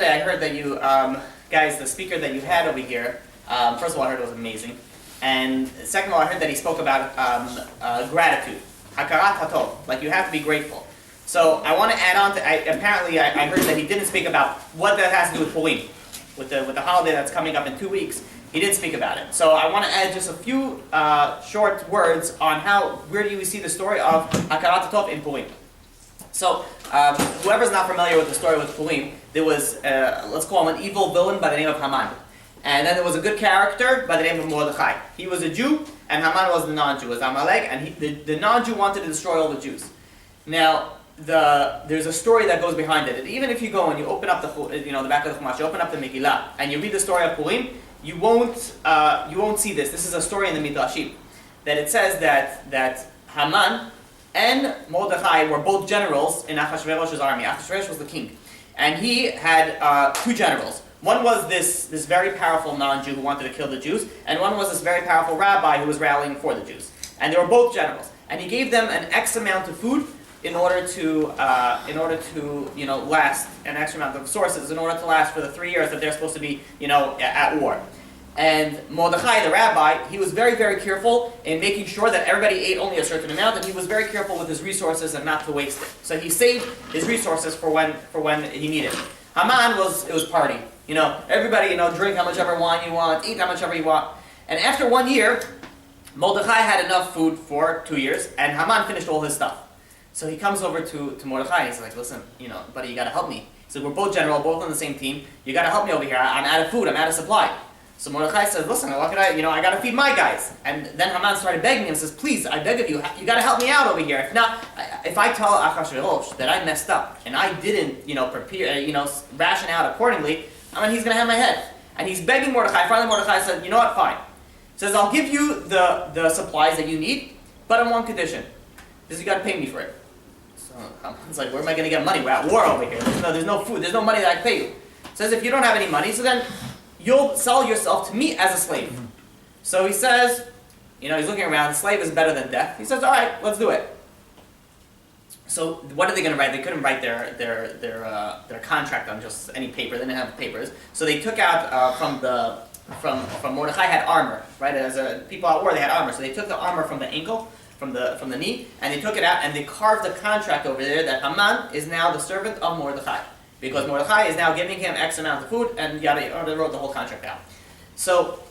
yesterday I heard that you, guys, the speaker that you had over here, first of all, I heard it was amazing. And second of all, I heard that he spoke about gratitude. Hakarat hatov, like you have to be grateful. So I want to add on to, apparently I heard that he didn't speak about what that has to do with Purim, with the holiday that's coming up in 2 weeks. He didn't speak about it. So I want to add just a few short words on where do we see the story of Hakarat hatov in Purim. So whoever's not familiar with the story with Purim, there was, let's call him an evil villain by the name of Haman. And then there was a good character by the name of Mordechai. He was a Jew, and Haman was the non-Jew, was Amalek, and the non-Jew wanted to destroy all the Jews. Now, there's a story that goes behind it. And even if you go and you open up the back of the Chumash, you open up the Megillah, and you read the story of Purim, you won't see this. This is a story in the Midrashim, that it says that Haman and Mordechai were both generals in Achashverosh's army. Achashverosh was the king, and he had 2 generals. One was this very powerful non-Jew who wanted to kill the Jews, and one was this very powerful rabbi who was rallying for the Jews. And they were both generals. And he gave them an X amount of food in order to last, an X amount of resources in order to last for the 3 years that they're supposed to be at war. And Mordechai, the rabbi, he was very, very careful in making sure that everybody ate only a certain amount, and he was very careful with his resources and not to waste it. So he saved his resources for when he needed it. Haman was party. Everybody, drink how much ever wine you want, eat how much ever you want. And after 1 year, Mordechai had enough food for 2 years, and Haman finished all his stuff. So he comes over to Mordechai, and he's like, listen, buddy, you gotta help me. He said, we're both general, both on the same team. You gotta help me over here. I'm out of food, I'm out of supply. So Mordechai says, listen, what can I gotta feed my guys. And then Haman started begging him and says, please, I beg of you, you gotta help me out over here. If not, if I tell Achashverosh that I messed up, and I didn't, prepare, ration out accordingly, he's going to have my head. And he's begging Mordechai. Finally Mordechai said, you know what, fine. He says, I'll give you the supplies that you need, but on one condition. He says, you got to pay me for it. So it's like, where am I going to get money? We're at war over here. There's no food. There's no money that I can pay you. He says, if you don't have any money, so then you'll sell yourself to me as a slave. So he says, he's looking around. Slave is better than death. He says, all right, let's do it. So what are they going to write? They couldn't write their contract on just any paper. They didn't have papers. So they took out from Mordechai had armor, right? As people at war, they had armor. So they took the armor from the ankle, from the knee, and they took it out and they carved a contract over there that Haman is now the servant of Mordechai, because Mordechai is now giving him X amount of food, and they wrote the whole contract out. So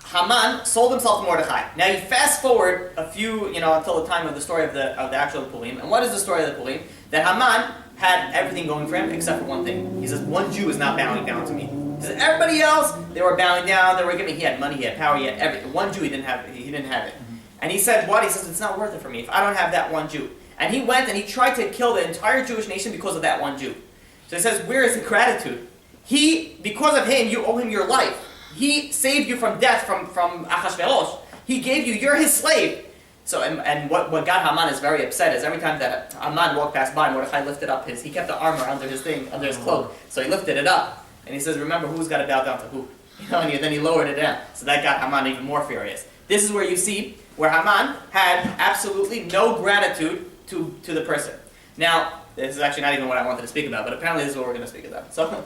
Haman sold himself to Mordechai. Now you fast forward a few, until the time of the story of the actual Purim. And what is the story of the Purim? That Haman had everything going for him except for one thing. He says, one Jew is not bowing down to me. He says, everybody else, they were bowing down, they were giving, he had money, he had power, he had everything. One Jew, he didn't have it. And he said, what? He says, it's not worth it for me if I don't have that one Jew. And he went and he tried to kill the entire Jewish nation because of that one Jew. So he says, where is the gratitude? Because of him, you owe him your life. He saved you from death from Achashverosh. He gave you, you're his slave. So, and what got Haman is very upset is every time that Haman walked past by, Mordechai lifted up he kept the armor under his cloak. So he lifted it up. And he says, remember, who's got to bow down to who? And then he lowered it down. So that got Haman even more furious. This is where you see where Haman had absolutely no gratitude to the person. Now, this is actually not even what I wanted to speak about, but apparently this is what we're going to speak about. So,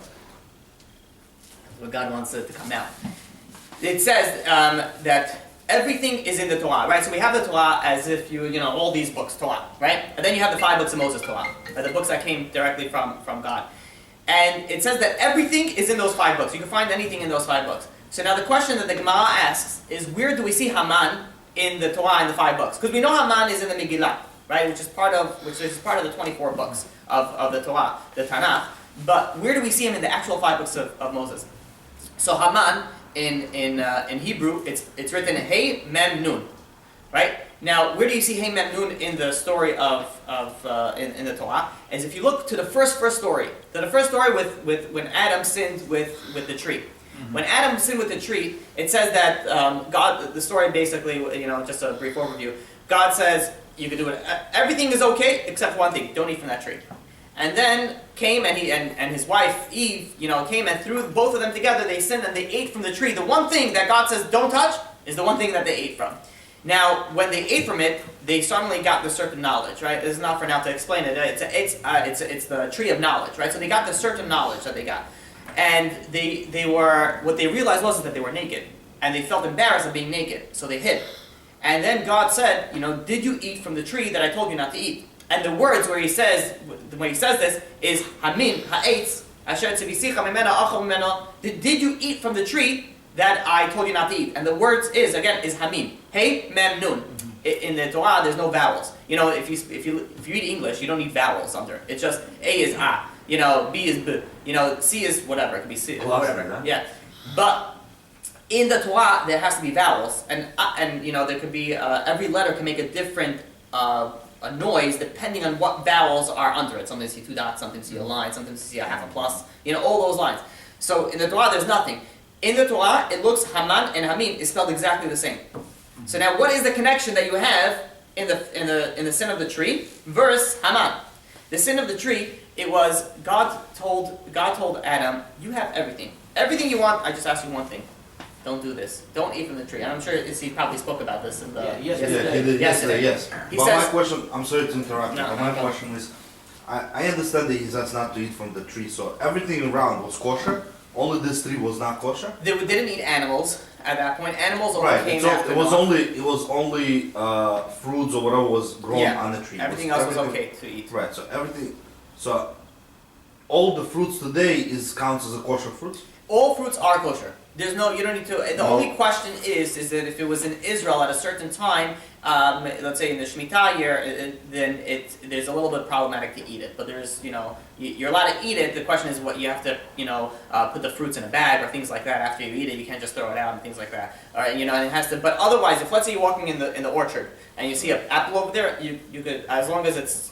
what God wants it to come out. It says that everything is in the Torah, right? So we have the Torah as if all these books, Torah, right? And then you have the 5 books of Moses, Torah, right? The books that came directly from God. And it says that everything is in those 5 books. You can find anything in those 5 books. So now the question that the Gemara asks is, where do we see Haman in the Torah and the 5 books? Because we know Haman is in the Megillah, right? Which is part of the 24 books of the Torah, the Tanakh. But where do we see him in the actual 5 books of Moses? So Haman in Hebrew, it's written Hey Mem Nun, right? Now, where do you see Hey Mem Nun in the story of in the Torah? As if you look to the first story, with when Adam sinned with the tree. Mm-hmm. When Adam sinned with the tree, it says that God. The story basically, just a brief overview. God says you can do it. Everything is okay except one thing: don't eat from that tree. And then came and his wife Eve, came and threw both of them together. They sinned and they ate from the tree. The one thing that God says don't touch is the one thing that they ate from. Now, when they ate from it, they suddenly got the certain knowledge, right? This is not for now to explain it. It's the tree of knowledge, right? So they got the certain knowledge that they got, and what they realized was that they were naked, and they felt embarrassed of being naked, so they hid. And then God said, did you eat from the tree that I told you not to eat? And the words when he says this is Hamin ha'etz asher tzivisicha mimena achal mimena. Did you eat from the tree that I told you not to eat? And the words is Hamim. Hey, mem, nun. In the Torah, there's no vowels. If you read English, you don't need vowels under. It's just A is A. B is B. C is whatever. It could be C. Whatever. Yeah. But in the Torah, there has to be vowels, and there could be every letter can make a different a noise depending on what vowels are under it. Sometimes you see 2 dots, sometimes you see a line, sometimes you see a half a plus. All those lines. So in the Torah, there's nothing. In the Torah, it looks Haman and Hamim is spelled exactly the same. So now, what is the connection that you have in the sin of the tree versus Haman? The sin of the tree, it was God told Adam, you have everything you want. I just ask you one thing: don't do this. Don't eat from the tree. And I'm sure he probably spoke about this in the yesterday. Yes. But my question, I'm sorry to interrupt you. No, but my question is, I understand that he says not to eat from the tree. So everything around was kosher. Only this tree was not kosher. They didn't eat animals at that point. Animals only right. came So after. It was only fruits or whatever was grown on the tree. Everything else was okay to eat. Right. So all the fruits today counts as a kosher fruit. All fruits are kosher. You don't need to. The only question is that if it was in Israel at a certain time, let's say in the Shemitah year, then there's a little bit problematic to eat it. But there's, you're allowed to eat it. The question is what you have to, put the fruits in a bag or things like that after you eat it. You can't just throw it out and things like that. All right, and it has to. But otherwise, if let's say you're walking in the orchard and you see an apple over there, you could, as long as it's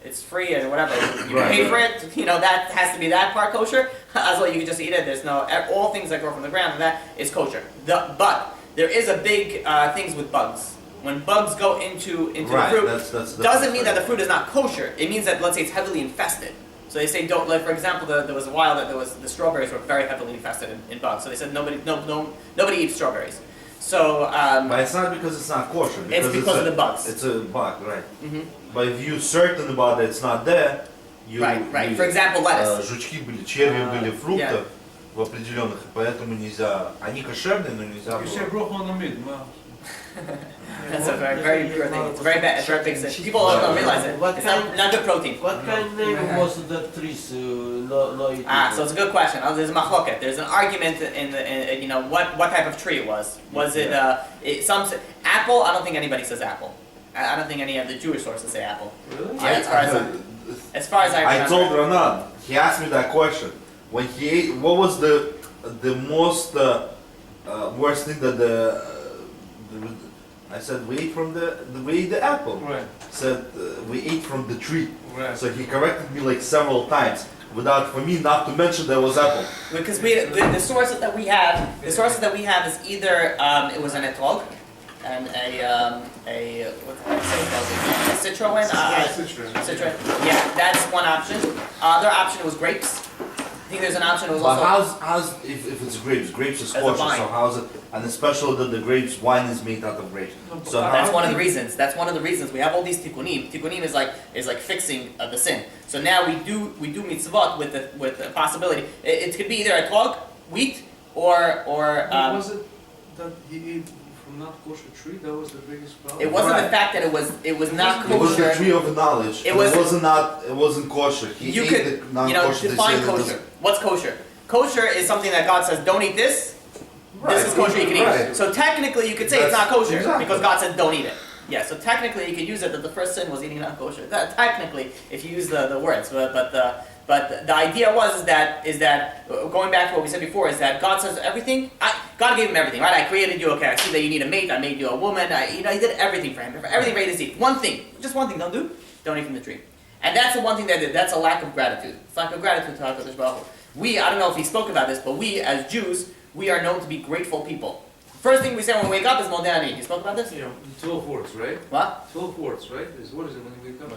it's free and whatever, you can pay for it. That has to be that part kosher. As well, you can just eat it. There's all things that grow from the ground, and that is kosher. But there is a big things with bugs. When bugs go into the fruit, that's doesn't mean that the fruit is not kosher. It means that, let's say, it's heavily infested. So they say don't. Like for example, there was a while that the strawberries were very heavily infested in bugs. So they said nobody eats strawberries. So but it's not because it's not kosher. It's because of the bugs. It's a bug, right? Mm-hmm. But if you're certain about it, it's not there. Right. For example, lettuce. Жучки были, черви были, фрукты в определенных, поэтому нельзя. Они кошерные, но нельзя. That's a very pure thing. It's very bad. It's very big sin. People don't realize it. It's not good protein. What kind of name was the trees? So it's a good question. There's a machloket. There's an argument in what type of tree it was. Was it some apple? I don't think anybody says apple. I don't think any of the Jewish sources say apple. Really? Yeah, as far as I remember. I told Ranan. He asked me that question. When he ate, what was the most worst thing that I said we ate from we ate the apple. Right. Said we ate from the tree. Right. So he corrected me like several times, for me not to mention there was apple. Because the sources that we have is either it was an etrog and a Zitron. Zitron. Yeah, that's one option. Other option was grapes. I think there's an option. It was but also how's if it's grapes is kosher, so how's it? And especially that the grapes wine is made out of grapes. So that's one of the reasons. That's one of the reasons we have all these tikkunim. Tikkunim is like fixing the sin. So now we do mitzvot with the possibility. It could be either a etrog, wheat, or was it that he ate from not kosher tree? That was the biggest problem. It wasn't the fact that it was not kosher. It was the tree of knowledge. It wasn't kosher. You could define kosher. What's kosher? Kosher is something that God says don't eat this. Right. This is kosher, you can eat it. So technically you could say it's not kosher because God said don't eat it. Yeah, so technically you could use it that the first sin was eating not kosher. Technically, if you use the words, but the idea is that going back to what we said before is that God says everything. God gave him everything, right? I created you. Okay, I see that you need a mate. I made you a woman. He did everything for him. Everything ready to eat. One thing, just one thing. Don't eat from the tree. And that's the one thing that's a lack of gratitude. It's lack of gratitude to HaKadosh Baruch Hu. I don't know if he spoke about this, but we as Jews, we are known to be grateful people. First thing we say when we wake up is Modeh Ani. You spoke about this? Yeah, 12 words, right? What? 12 words, right? What is it when you wake up?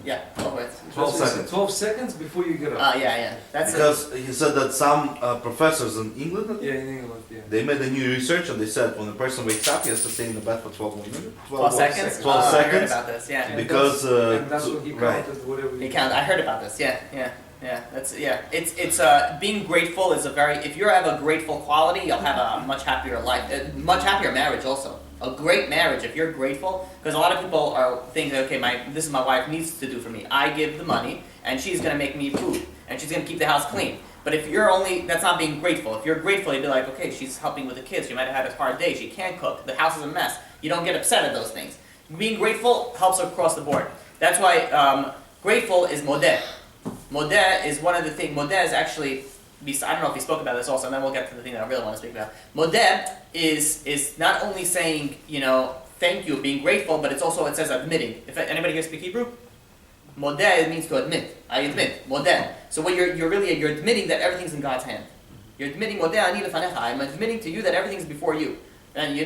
Yeah, over it. 12 seconds. 12 seconds before you get up. Yeah. That's Because he said that some professors in England, Yeah, in England, yeah. they made a new research and they said when a person wakes up, he has to stay in the bed for 12 more minutes. 12 seconds. 12 I heard seconds. about this. Yeah. Because And that's what he right. counted, whatever He counted. I heard about this. Yeah. It's being grateful is a very. If you have a grateful quality, you'll have a much happier life, much happier marriage also. A great marriage if you're grateful, because a lot of people are thinking, okay, this is my wife needs to do for me. I give the money, and she's gonna make me food, and she's gonna keep the house clean. But if you're that's not being grateful. If you're grateful, you'd be like, okay, she's helping with the kids. She might have had a hard day. She can't cook. The house is a mess. You don't get upset at those things. Being grateful helps across the board. That's why grateful is modeh. Modeh is one of the things. Modeh is actually, I don't know if he spoke about this also, and then we'll get to the thing that I really want to speak about. Modeh is not only saying, thank you, being grateful, but it says admitting. If anybody here speak Hebrew? Modeh means to admit. I admit. Modeh. So what you're admitting that everything's in God's hand. You're admitting, Modeh ani lefanecha. I'm admitting to you that everything's before you. And you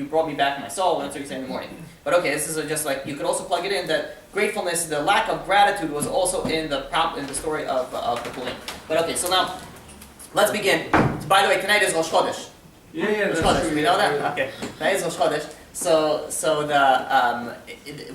brought me back my soul, and that's what you say in the morning. But okay, this is just like, you could also plug it in that gratefulness, the lack of gratitude was also in the story of the Purim. But okay, so now, let's begin. By the way, tonight is Rosh Chodesh. Yeah, Rosh that's Chodesh, true. we know that? Okay, tonight is Rosh Chodesh. So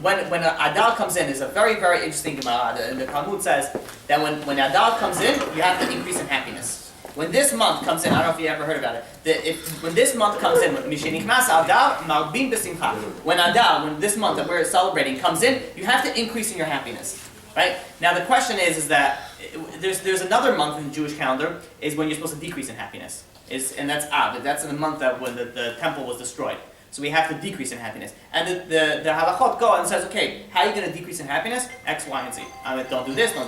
when Adar comes in, there's a very, very interesting Gemara. The Talmud says that when Adar comes in, you have to increase in happiness. When this month comes in, I don't know if you ever heard about it. When this month comes in, when Adar, when this month that we're celebrating comes in, you have to increase in your happiness, right? Now the question is that there's another month in the Jewish calendar is when you're supposed to decrease in happiness, and that's Av. That's in the month that when the temple was destroyed. So we have to decrease in happiness. And the halachot go and says, okay, how are you going to decrease in happiness? X, Y, and Z. Don't do this, all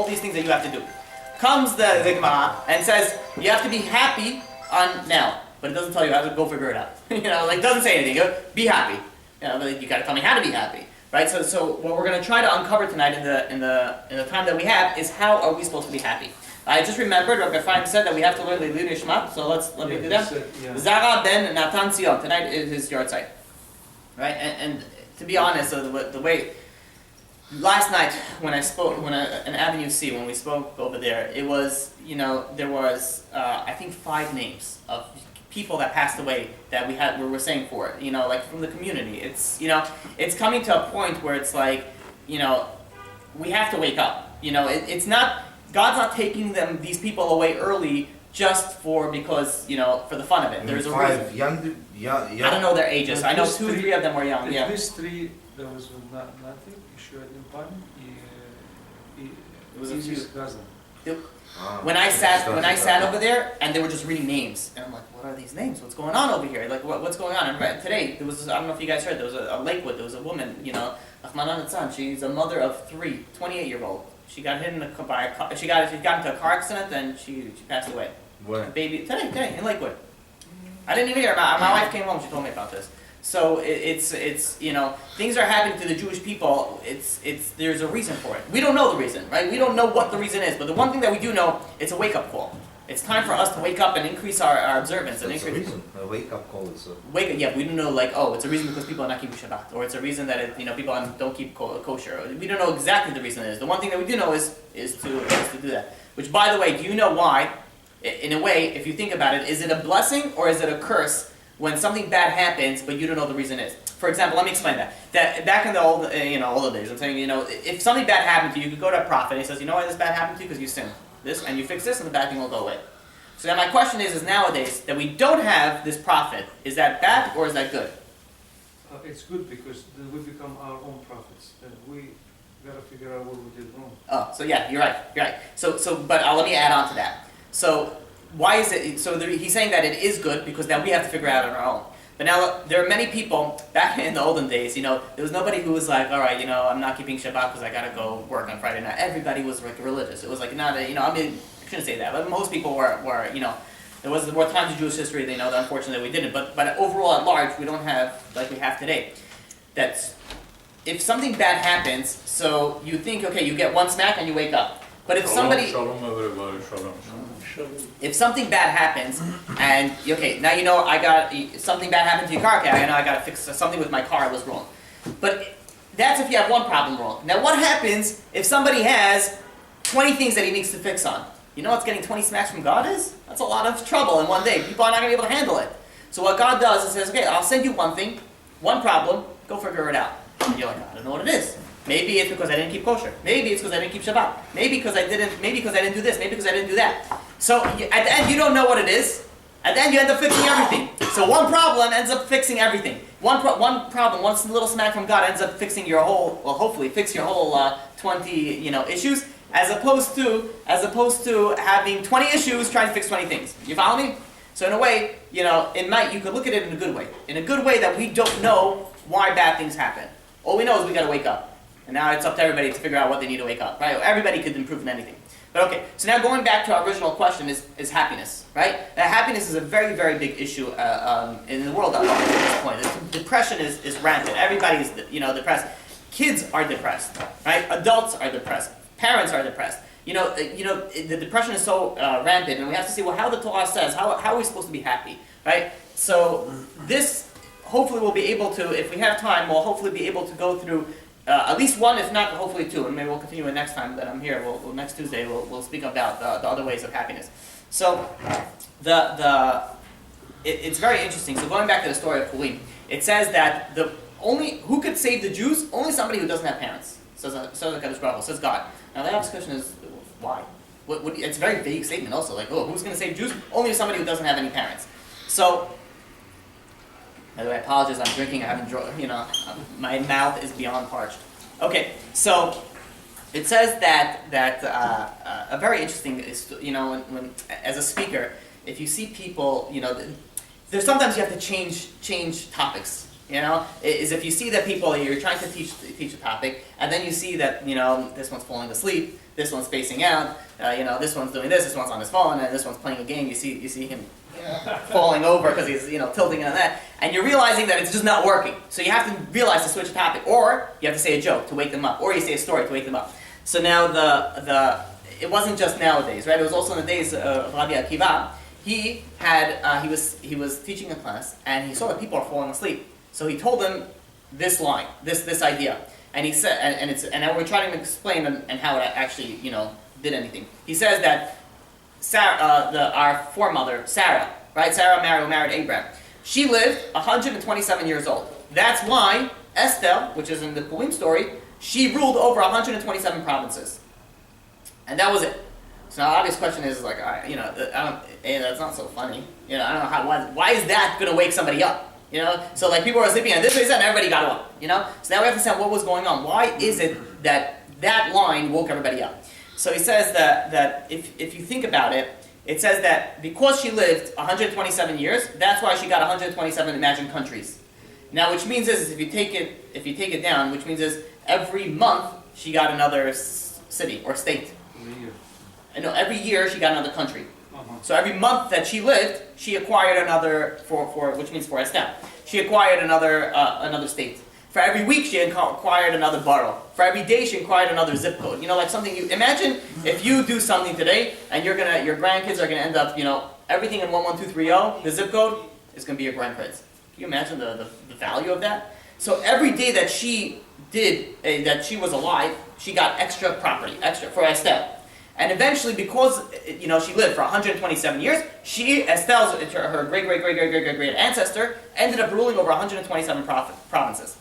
these things that you have to do. Comes the Gemara and says, you have to be happy on now. But it doesn't tell you how to go figure it out. It doesn't say anything. Be happy. You got to tell me how to be happy. Right? So what we're going to try to uncover tonight in the time that we have is how are we supposed to be happy. I just remembered Rabbi Ephraim said that we have to learn the Leilui Nishmat, so let me do that. Zara ben Natan Sion. Tonight is his yard site. Right? And to be honest, the way last night when an Avenue C, when we spoke over there, it was, there was I think 5 names of people that passed away that we were saying for it, like from the community. It's coming to a point where it's like, we have to wake up. It's not, God's not taking these people away early just because for the fun of it. There's a reason. Young. I don't know their ages. I know 2 or 3 of them were young. Yeah. These 3, there was nothing. Yehoshua in Purim. It was his cousin. When I sat over there and they were just reading names, and I'm like, what are these names? What's going on over here? Like, what's going on? And today there was, I don't know if you guys heard, there was a Lakewood. There was a woman, Ahmanan Atzan. She's a mother of 3, 28-year-old. She got hit by a car. She got into a car accident, and she passed away. Where? Baby today in Lakewood. I didn't even hear. My wife came home. She told me about this. So it's things are happening to the Jewish people. There's a reason for it. We don't know the reason, right? We don't know what the reason is. But the one thing that we do know, it's a wake-up call. It's time for us to wake up and increase our observance. That's a reason. A wake-up call is a... Wake up, yeah. We don't know, it's a reason because people are not keeping Shabbat, or it's a reason that people don't keep kosher. We don't know exactly the reason it is. The one thing that we do know is to do that. Which, by the way, do you know why? In a way, if you think about it, is it a blessing or is it a curse when something bad happens but you don't know the reason is? For example, let me explain that. That back in the old days, I'm saying, if something bad happened to you, you could go to a prophet and he says, you know why this bad happened to you? Because you sinned. This, and you fix this, and the bad thing will go away. So now my question is nowadays that we don't have this prophet, is that bad or is that good? It's good because then we become our own prophets. And we gotta figure out what we did wrong. Oh, so yeah, you're right. So, but let me add on to that. So why is it? So he's saying that it is good because now we have to figure it out on our own. But now there are many people back in the olden days. There was nobody who was like, all right, I'm not keeping Shabbat because I gotta go work on Friday night. Everybody was like religious. It was like not, I shouldn't say that, but most people were. There were times in Jewish history, that unfortunately we didn't. But overall, at large, we don't have like we have today. That's if something bad happens, so you think, okay, you get one smack and you wake up. But if somebody, if something bad happens, and okay, now I got something bad happened to your car. Okay, I know I got to fix something with my car. I was wrong, but That's if you have one problem wrong. Now what happens if somebody has 20 things that he needs to fix on? You know what's getting 20 smacks from God is? That's a lot of trouble in one day. People are not going to be able to handle it. So what God does is says, okay, I'll send you one thing, one problem, go figure it out. And you're like, I don't know what it is. Maybe it's because I didn't keep kosher. Maybe it's because I didn't keep Shabbat. Maybe because I didn't do this. Maybe because I didn't do that. So at the end, you don't know what it is. At the end, you end up fixing everything. So one problem ends up fixing everything. One problem, one little smack from God ends up fixing your whole, well, hopefully fix your whole 20 issues, as opposed to having 20 issues trying to fix 20 things. You follow me? So in a way, you could look at it in a good way. In a good way that we don't know why bad things happen. All we know is we got to wake up. And now it's up to everybody to figure out what they need to wake up, right? Everybody could improve in anything. But okay, so now going back to our original question is happiness, right? Now happiness is a very, very big issue in the world at this point. Depression is rampant. Everybody's, depressed. Kids are depressed, right? Adults are depressed. Parents are depressed. The depression is so rampant, and we have to see, well, how the Torah says, how are we supposed to be happy, right? So this, hopefully we'll be able to, if we have time, we'll hopefully be able to go through at least one, if not hopefully two, and maybe we'll continue it next time that I'm here. Next Tuesday we'll speak about the other ways of happiness. So it's very interesting. So going back to the story of Purim, it says that who could save the Jews? Only somebody who doesn't have parents. Says God. Now the obvious question is why? It's a very vague statement also. Like, who's going to save Jews? Only somebody who doesn't have any parents. So. By the way, I apologize, I'm drinking, I haven't my mouth is beyond parched. Okay, so it says that a very interesting, when as a speaker, if you see people, there's sometimes you have to change topics, is if you see that people, you're trying to teach a topic, and then you see that, this one's falling asleep, this one's spacing out, this one's doing this one's on his phone, and this one's playing a game, you see him falling over because he's tilting on that, and you're realizing that it's just not working. So you have to realize to switch a topic, or you have to say a joke to wake them up, or you say a story to wake them up. So now it wasn't just nowadays, right? It was also in the days of Rabbi Akiva. He was teaching a class, and he saw that people are falling asleep. So he told them this line, this idea, and he said, and we're trying to explain and how it actually did anything. He says that Sarah, our foremother, Sarah, right? Sarah married Abraham. She lived 127 years old. That's why Esther, which is in the Purim story, she ruled over 127 provinces, and that was it. So now the obvious question is like, that's not so funny. I don't know why is that going to wake somebody up? So like people were sleeping and this way and everybody got up. So now we have to understand what was going on. Why is it that line woke everybody up? So he says that if you think about it, it says that because she lived 127 years, that's why she got 127 imagined countries. Now, which means is if you take it down, which means is every month she got another city or state. Every year she got another country. So every month that she lived, she acquired another which means for Esther. She acquired another state. For every week, she acquired another borough. For every day, she acquired another zip code. Like something you imagine if you do something today, and your grandkids are gonna end up, everything in 11230. The zip code is gonna be your grandkids. Can you imagine the value of that? So every day that she that she was alive, she got extra property, extra for Esther. And eventually, because she lived for 127 years, Esther's her great ancestor ended up ruling over 127 provinces.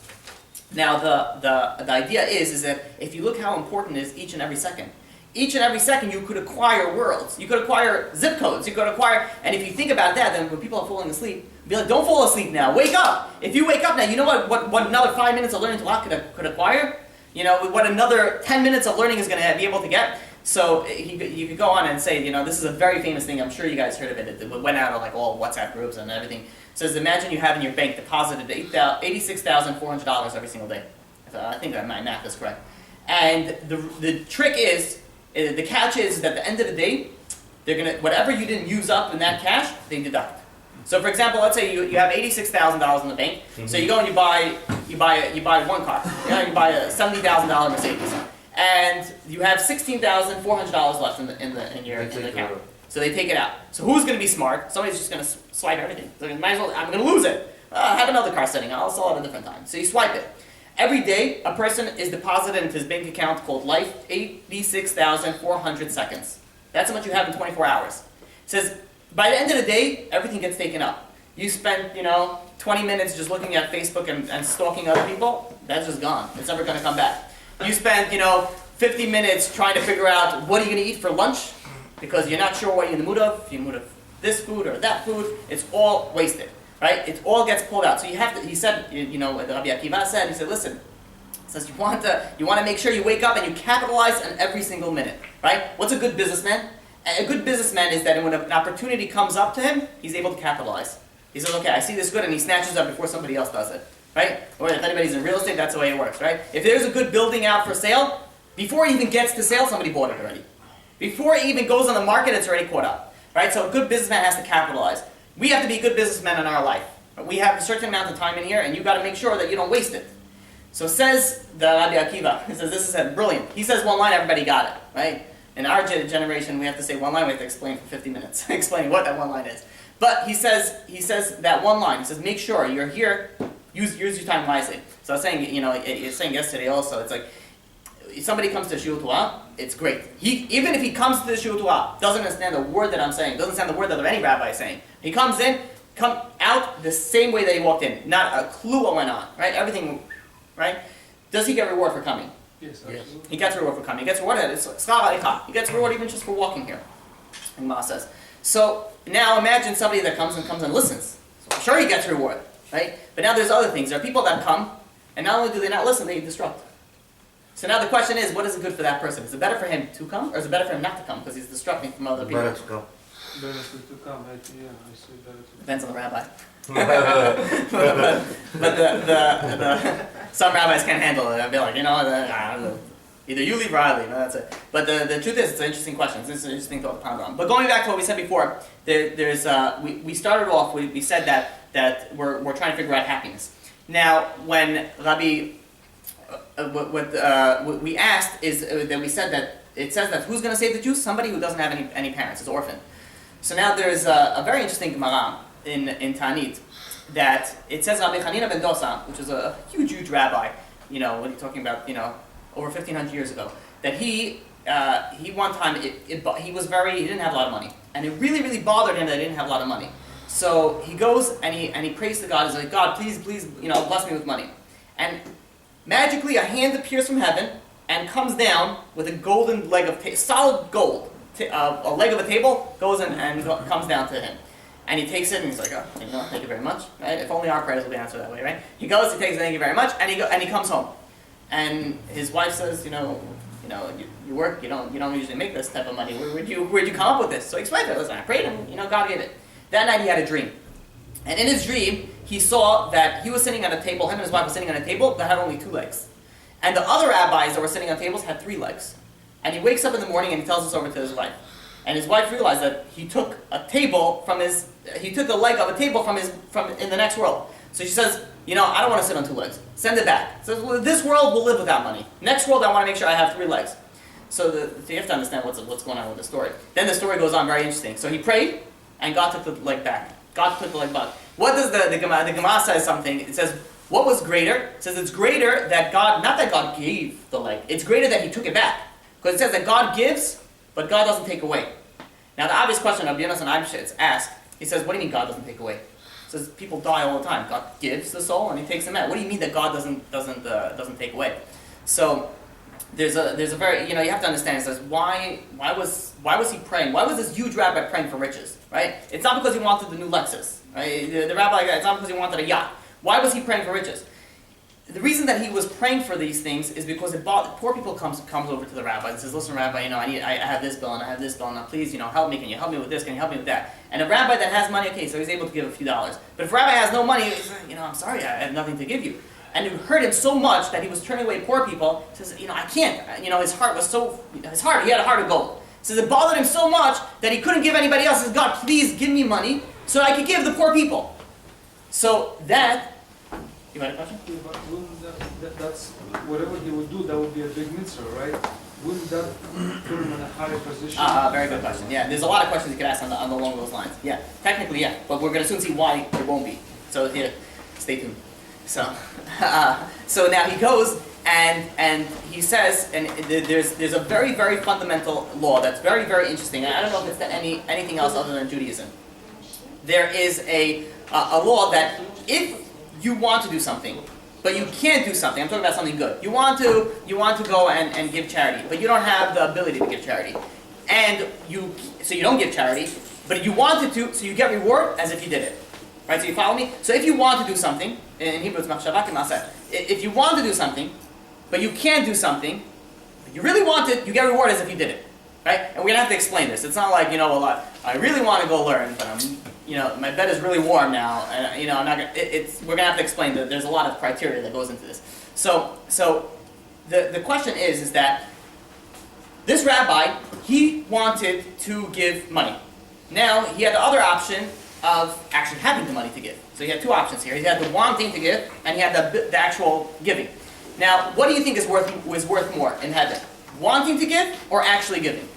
Now the idea is that if you look how important is each and every second you could acquire worlds, you could acquire zip codes, you could acquire, and if you think about that, then when people are falling asleep, be like, don't fall asleep now, wake up. If you wake up now, you know what another 5 minutes of learning Torah could acquire? What another 10 minutes of learning is going to be able to get? So you could go on and say, this is a very famous thing. I'm sure you guys heard of it. It went out of like all WhatsApp groups and everything. It says, imagine you have in your bank deposited $86,400 every single day. I think that my math is correct. And the trick is, the catch is that at the end of the day, they're gonna whatever you didn't use up in that cash, they deduct. So for example, let's say you have $86,000 in the bank. Mm-hmm. So you go and you buy one car. You buy a $70,000 Mercedes. And you have $16,400 left in your account. So they take it out. So who's going to be smart? Somebody's just going to swipe everything. So might as well, I'm going to lose it. I have another car sitting. I'll sell it at a different time. So you swipe it. Every day, a person is deposited into his bank account called life 86,400 seconds. That's how much you have in 24 hours. It says, by the end of the day, everything gets taken up. You spend, 20 minutes just looking at Facebook and stalking other people, that's just gone. It's never going to come back. You spend, 50 minutes trying to figure out what are you going to eat for lunch because you're not sure what you're in the mood of. If you're in the mood of this food or that food, it's all wasted, right? It all gets pulled out. So you have to, he said, what Rabbi Akiva said, he said, listen, he says you want to make sure you wake up and you capitalize on every single minute, right? What's a good businessman? A good businessman is that when an opportunity comes up to him, he's able to capitalize. He says, okay, I see this good, and he snatches up before somebody else does it, right? Or if anybody's in real estate, that's the way it works, right? If there's a good building out for sale, before it even gets to sale, somebody bought it already. Before it even goes on the market, it's already caught up, right? So a good businessman has to capitalize. We have to be good businessmen in our life. We have a certain amount of time in here, and you've got to make sure that you don't waste it. So says the Rabbi Akiva, he says, this is brilliant. He says one line, everybody got it, right? In our generation, we have to say one line, we have to explain for 50 minutes, explaining what that one line is. But he says that one line, he says, make sure you're here, use your time wisely. So I was saying, you're saying yesterday also, it's like, if somebody comes to Shiur Torah, it's great. Even if he comes to the Shiur Torah, doesn't understand the word that I'm saying, doesn't understand the word that any rabbi is saying. He comes out the same way that he walked in. Not a clue what went on, right? Everything, right? Does he get reward for coming? Yes, absolutely. He gets reward for coming. He gets reward. He gets reward even just for walking here. And Ma says. So now imagine somebody that comes and listens. So I'm sure he gets reward, right? But now there's other things. There are people that come, and not only do they not listen, they disrupt. So now the question is, what is it good for that person? Is it better for him to come, or is it better for him not to come because he's disrupting from other people? Better to come. Better to come. I say better to come. Depends on the rabbi. but some rabbis can't handle it. They'll be like, either you leave or I leave. That's it. But the truth is, it's an interesting question. It's an interesting thought to ponder on. But going back to what we said before, we started off. We said that we're trying to figure out happiness. Now, when Rabbi, what we asked is that we said that it says that who's going to save the Jews? Somebody who doesn't have any parents, is an orphan. So now there's a very interesting Gemara in Tanit that it says Rabbi Hanina ben Dosa, which is a huge rabbi, what are you talking about, over 1,500 years ago, that he one time, he didn't have a lot of money. And it really, really bothered him that he didn't have a lot of money. So he goes and he prays to God. He's like, God, please, bless me with money. And magically a hand appears from heaven and comes down with a golden leg of solid gold. A leg of a table goes and comes down to him. And he takes it and he's like, oh, thank you very much. Right? If only our prayers will be answered that way, right? He goes, he takes it, thank you very much, and he comes home. And his wife says, you work, you don't usually make this type of money. Where'd you come up with this? So he explained to her, listen, I prayed and God gave it. That night he had a dream. And in his dream, he saw that he was sitting at a table, him and his wife were sitting on a table that had only 2 legs. And the other rabbis that were sitting on tables had 3 legs. And he wakes up in the morning and he tells this over to his wife. And his wife realized that he took a leg of a table from in the next world. So she says, I don't want to sit on 2 legs. Send it back. So well, this world will live without money. Next world, I want to make sure I have 3 legs. So you have to understand what's going on with the story. Then the story goes on very interesting. So he prayed, and God took the leg back. God took the leg back. What does the Gemara says something? It says, what was greater? It says it's greater that God, not that God gave the leg. It's greater that he took it back. Because it says that God gives, but God doesn't take away. Now the obvious question of Yonas and Abishitz asked, he says, what do you mean God doesn't take away? He says people die all the time. God gives the soul and he takes them out. What do you mean that God doesn't take away? So there's a very, you have to understand, it says, why was he praying? Why was this huge rabbi praying for riches? Right? It's not because he wanted the new Lexus. Right? The rabbi, it's not because he wanted a yacht. Why was he praying for riches? The reason that he was praying for these things is because poor people comes over to the rabbi and says, listen, Rabbi, I have this bill and I have this bill, and now please, help me. Can you help me with this? Can you help me with that? And a rabbi that has money, okay, so he's able to give a few dollars. But if a rabbi has no money, he's like, I'm sorry, I have nothing to give you. And it hurt him so much that he was turning away poor people. He says, I can't. His heart was he had a heart of gold. He says it bothered him so much that he couldn't give anybody else. He says, God, please give me money so I could give the poor people. So that, you had a question? Yeah, but wouldn't that's whatever he would do, that would be a big mitzvah, right? Wouldn't that put him in a higher position? Very good question. Yeah, there's a lot of questions you could ask along those lines. Yeah, technically, yeah, but we're going to soon see why it won't be. So here, stay tuned. So, so now he goes and he says, and there's a very, very fundamental law that's very, very interesting. And I don't know if it's anything else other than Judaism. There is a law that if you want to do something, but you can't do something, I'm talking about something good. You want to go and give charity, but you don't have the ability to give charity. So you don't give charity, but you wanted to, so you get reward as if you did it. Right, so you follow me? So if you want to do something, in Hebrew it's machshava k'maaseh. If you want to do something, but you can't do something, but you really want it, you get reward as if you did it. Right? And we're going to have to explain this. It's not like, well, I really want to go learn, but my bed is really warm now, and I'm not gonna, we're going to have to explain that there's a lot of criteria that goes into this. So the question is that this rabbi, he wanted to give money. Now, he had the other option of actually having the money to give. So he had two options here. He had the wanting to give, and he had the actual giving. Now, what do you think is worth more in heaven? Wanting to give or actually giving?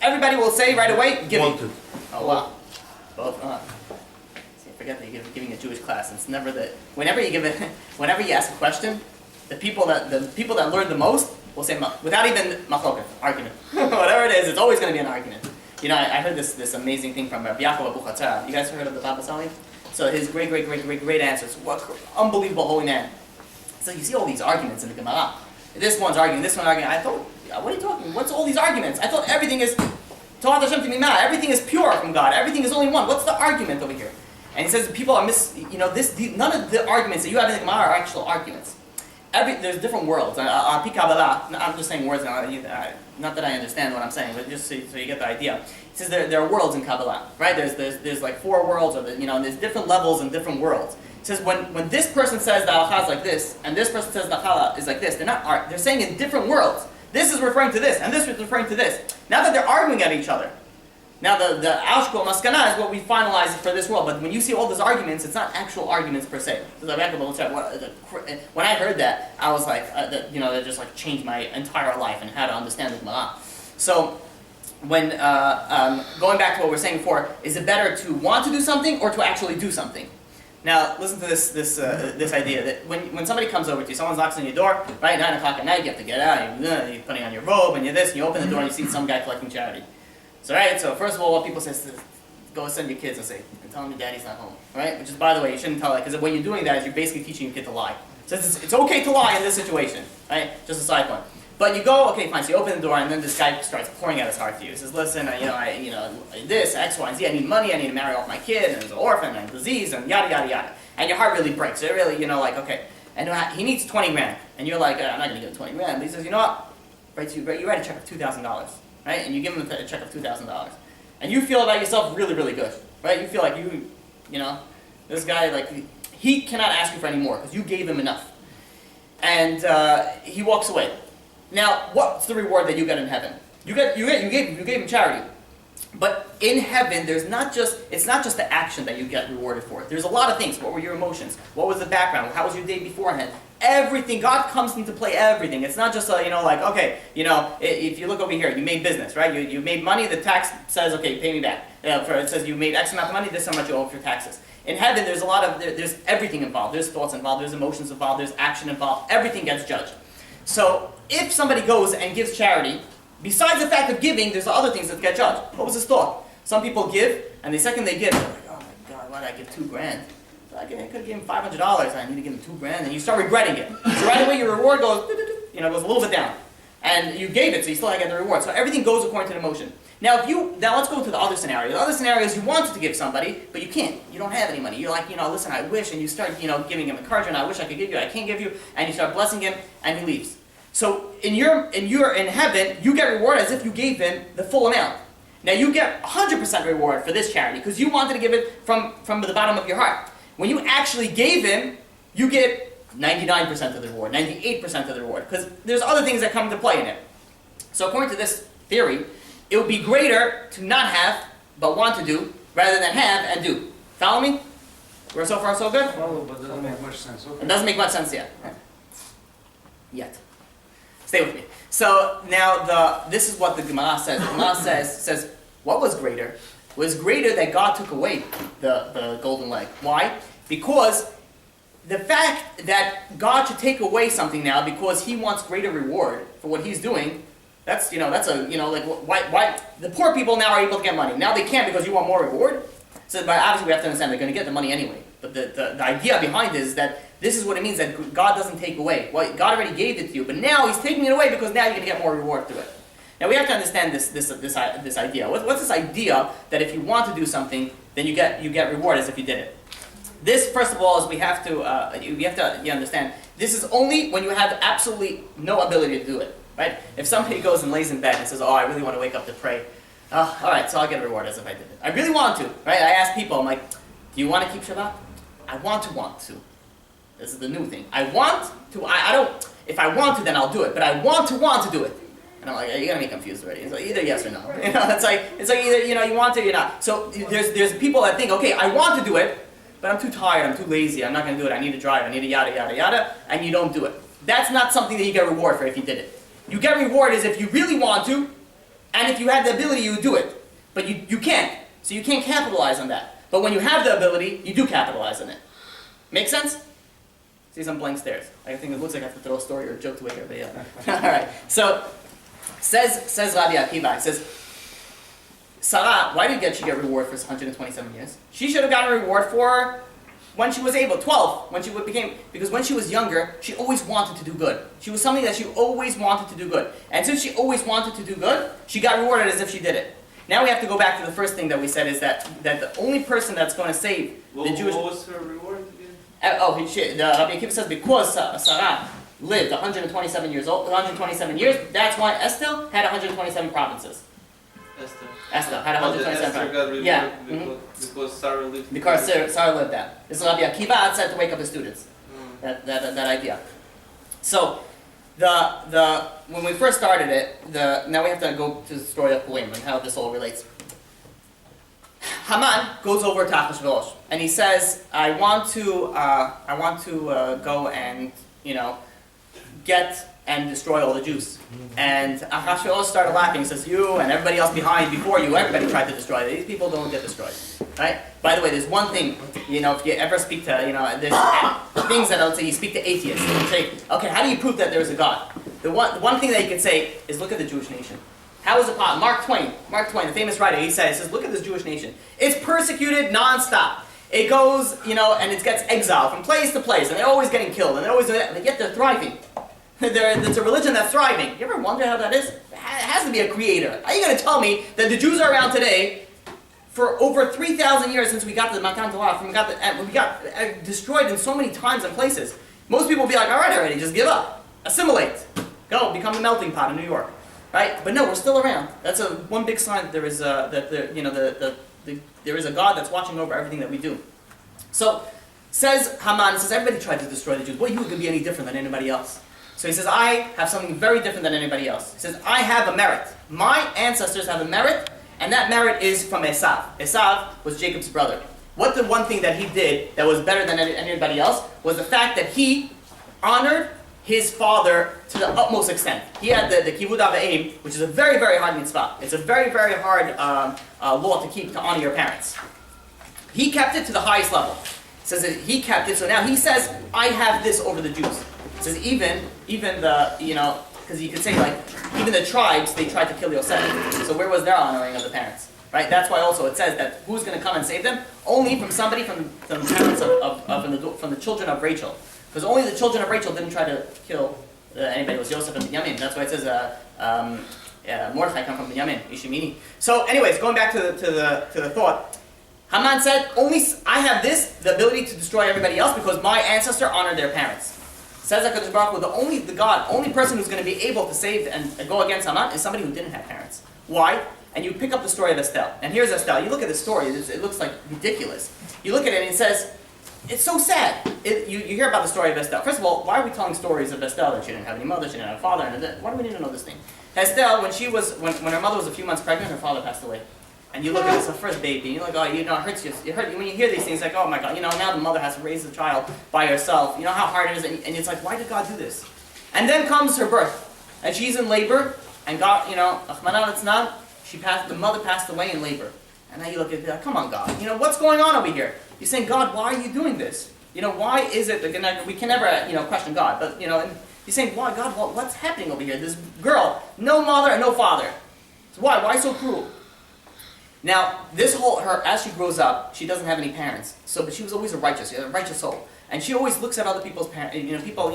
Everybody will say right away, giving. Wanted. Oh wow. Both. See, I forget that you're giving a Jewish class. It's never that. Whenever you ask a question, the people that learn the most will say without even machloket, argument. Whatever it is, it's always going to be an argument. I heard this amazing thing from Rabbi You guys heard of the Baba Sali? So his great answers. What unbelievable holy man. So you see all these arguments in the Gemara. This one's arguing, this one arguing. I thought, what are you talking? What's all these arguments? I thought everything is Torat Hashem Timimah. Everything is pure from God. Everything is only one. What's the argument over here? And he says people are none of the arguments that you have in the Gemara are actual arguments. There's different worlds. I'm just saying words now. Not that I understand what I'm saying, but just so you get the idea. He says there are worlds in Kabbalah, right? There's like 4 worlds, and there's different levels in different worlds. It says when this person says the halacha is like this, and this person says the halacha is like this, they're saying in different worlds. This is referring to this, and this is referring to this. Now that they're arguing at each other. Now the Aushko Maskana is what we finalize for this world, but when you see all those arguments, it's not actual arguments per se. So when I heard that, I was like, that just like changed my entire life and how to understand the Gemara. So when going back to what we were saying before, is it better to want to do something or to actually do something? Now listen to this idea that when somebody comes over to you, someone knocks on your door, right, 9 o'clock at night, you have to get out, you're putting on your robe and you're this, and you open the door and you see some guy collecting charity. So first of all, what people say is go send your kids and tell them your daddy's not home, right? Which is, by the way, you shouldn't tell that, because when you're doing that, you're basically teaching your kid to lie. So it's okay to lie in this situation, right? Just a side point. But you go, okay, fine. So you open the door, and then this guy starts pouring out his heart to you. He says, "Listen, this X, Y, and Z. I need money. I need to marry off my kid, and there's an orphan, and disease, and yada yada yada." And your heart really breaks. It really, okay. And he needs 20 grand, and you're like, "I'm not going to give him 20 grand." But he says, "You know what? You write a check of $2,000, right? And you give him a check of $2,000, and you feel about yourself really, really good, right? You feel like this guy, like he cannot ask you for any more because you gave him enough." And he walks away. Now, what's the reward that you get in heaven? You gave him charity. But in heaven, it's not just the action that you get rewarded for. There's a lot of things. What were your emotions? What was the background? How was your day beforehand? Everything. God comes into play everything. It's not just if you look over here, you made business, right? You made money, the tax says, okay, pay me back. It says you made X amount of money, this is how much you owe for taxes. In heaven, there's everything involved. There's thoughts involved, there's emotions involved, there's action involved. Everything gets judged. So if somebody goes and gives charity, besides the fact of giving, there's other things that get judged. What was his thought? Some people give, and the second they give, they're like, "Oh my God, why did I give $2 grand? I could have given him $500. I need to give him $2 grand," and you start regretting it. So right away, your reward goes a little bit down, and you gave it, so you still get the reward. So everything goes according to the motion. Now let's go to the other scenario. The other scenario is you wanted to give somebody, but you can't. You don't have any money. You're like, listen, I wish, and you start, giving him encouragement. I wish I could give you. I can't give you, and you start blessing him, and he leaves. So in heaven, you get reward as if you gave him the full amount. Now you get 100% reward for this charity because you wanted to give it from the bottom of your heart. When you actually gave him, you get 99% of the reward, 98% of the reward, because there's other things that come into play in it. So according to this theory, it would be greater to not have but want to do rather than have and do. Follow me? We're so far so good? Follow, but it doesn't make much sense. Okay. It doesn't make much sense yet. Yet. Stay with me. So now this is what the Gemara says. The Gemara says what was greater? It was greater that God took away the golden leg. Why? Because the fact that God should take away something now because He wants greater reward for what He's doing, that's why the poor people now are able to get money. Now they can't because you want more reward. So, but obviously we have to understand they're going to get the money anyway. But the idea behind it is that this is what it means that God doesn't take away. Well, God already gave it to you, but now He's taking it away because now you're going to get more reward through it. Now we have to understand this idea. What's this idea that if you want to do something, then you get reward as if you did it? This, first of all, is we have to understand. This is only when you have absolutely no ability to do it, right? If somebody goes and lays in bed and says, "Oh, I really want to wake up to pray," all right, so I'll get a reward as if I did it. I really want to, right? I ask people, I'm like, "Do you want to keep Shabbat?" I want to. This is the new thing. I want to. I don't. If I want to, then I'll do it. But I want to do it. And I'm like, you're gonna be confused already. It's like either yes or no. It's like either you want to or you're not. So there's people that think, okay, I want to do it, but I'm too tired, I'm too lazy, I'm not gonna do it. I need to drive, I need to yada yada yada, and you don't do it. That's not something that you get reward for if you did it. You get reward is if you really want to, and if you have the ability, you do it. But you can't, so you can't capitalize on that. But when you have the ability, you do capitalize on it. Make sense? See some blank stares. I think it looks like I have to throw a story or a joke away here, but yeah. All right. So says Rabbi Akiva, it says, Sarah, why did she get reward for 127 years? She should have gotten a reward for when she was able, 12, because when she was younger, she always wanted to do good. She was something that she always wanted to do good. And since she always wanted to do good, she got rewarded as if she did it. Now we have to go back to the first thing that we said is that the only person that's going to save the Jewish... What was her reward again? Rabbi Akiva says because Sarah lived 127 years, that's why Esther had 127 provinces. Esther had 127 Esther got reward because Sarah lived. Because Sarah lived that. This is Rabbi Akiva said to wake up the students. That idea. So when we first started it, now we have to go to the story of Purim and how this all relates. Haman goes over to Achashverosh and he says, "I want to go and get and destroy all the Jews." And Achashverosh started laughing. He says, "You and everybody else before you, everybody tried to destroy them. These people don't get destroyed, right?" By the way, there's one thing, if you ever speak to, there's things that I would say you speak to atheists. You say, "Okay, how do you prove that there's a God?" The one thing that you could say is look at the Jewish nation. How is it possible? Mark Twain, the famous writer, he says, look at this Jewish nation. It's persecuted nonstop. It goes, and it gets exiled from place to place, and they're always getting killed, and they're always doing that, but yet they're thriving. It's a religion that's thriving. You ever wonder how that is? It has to be a creator. Are you going to tell me that the Jews are around today for over 3,000 years since we got to the Matan Torah, we got destroyed in so many times and places? Most people will be like, all right already, just give up. Assimilate. Go, become the melting pot in New York. Right? But no, we're still around. That's one big sign that there is there is a God that's watching over everything that we do. So says Haman, everybody tried to destroy the Jews. Well, you could be any different than anybody else. So he says, I have something very different than anybody else. He says, I have a merit. My ancestors have a merit, and that merit is from Esav. Esav was Jacob's brother. What the one thing that he did that was better than anybody else was the fact that he honored his father to the utmost extent. He had the kivud avim, which is a very, very hard mitzvah. It's a very, very hard law to keep, to honor your parents. He kept it to the highest level. It says that he kept it, so now he says, I have this over the Jews. It says even the, because you could say even the tribes, they tried to kill Yosef. So where was their honoring of the parents? Right? That's why also it says that who's going to come and save them? Only from somebody from the parents from the children of Rachel. Because only the children of Rachel didn't try to kill anybody. It was Yosef and Binyamin. That's why it says Mordechai come from Binyamin, Ishimini. So, anyways, going back to the thought, Haman said, "Only I have the ability to destroy everybody else because my ancestor honored their parents." Says HaKadosh Baruch Hu, the only person who's going to be able to save and go against Haman is somebody who didn't have parents. Why? And you pick up the story of Estelle. And here's Estelle. You look at the story; it looks like ridiculous. You look at it and it says, it's so sad. You hear about the story of Estelle. First of all, why are we telling stories of Estelle that she didn't have any mother, she didn't have a father, and why do we need to know this thing? Estelle, when her mother was a few months pregnant, her father passed away. And you look at this, her first baby, and you're like, oh, it hurts you. When you hear these things, like, oh my God, now the mother has to raise the child by herself. You know how hard it is, and it's like, why did God do this? And then comes her birth, and she's in labor, and God, the mother passed away in labor. And now you look at it, like, come on, God, what's going on over here? You're saying, God, why are you doing this? why is it that we can never, question God? But, and he's saying, why, God, what's happening over here? This girl, no mother and no father. So why so cruel? Now, as she grows up, she doesn't have any parents. But she was always a righteous soul. And she always looks at other people's parents, people,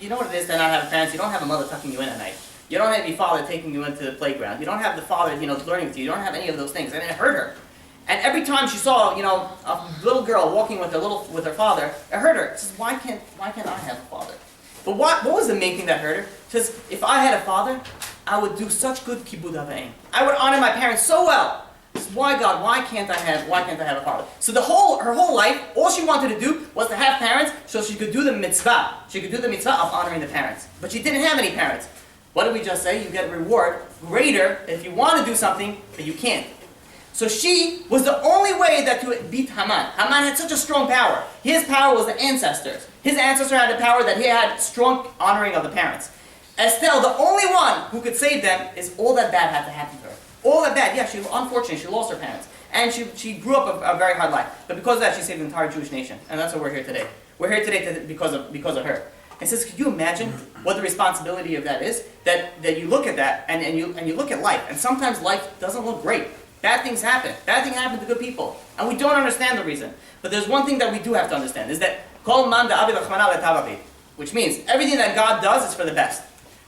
you know what it is to not have parents. You don't have a mother tucking you in at night. You don't have your father taking you into the playground. You don't have the father, learning with you. You don't have any of those things. And it hurt her. And every time she saw, a little girl walking with her father, it hurt her. She says, why can't I have a father? But what was the main thing that hurt her? She says, if I had a father, I would do such good kibud avayim. I would honor my parents so well. She says, why God? Why can't I have a father? So her whole life, all she wanted to do was to have parents, so she could do the mitzvah. She could do the mitzvah of honoring the parents. But she didn't have any parents. What did we just say? You get a reward greater if you want to do something, but you can't. So she was the only way that to beat Haman. Haman had such a strong power. His power was the ancestors. His ancestor had the power that he had strong honoring of the parents. Estelle, the only one who could save them, is all that bad had to happen to her. All that bad, yeah, unfortunately, she lost her parents. And she grew up a very hard life. But because of that, she saved the entire Jewish nation. And that's why we're here today. We're here today because of her. And says, could you imagine what the responsibility of that is? That you look at that and you look at life. And sometimes life doesn't look great. Bad things happen. Bad things happen to good people. And we don't understand the reason. But there's one thing that we do have to understand, is that Kol man da'avi l'chmana le'tavavi, which means everything that God does is for the best.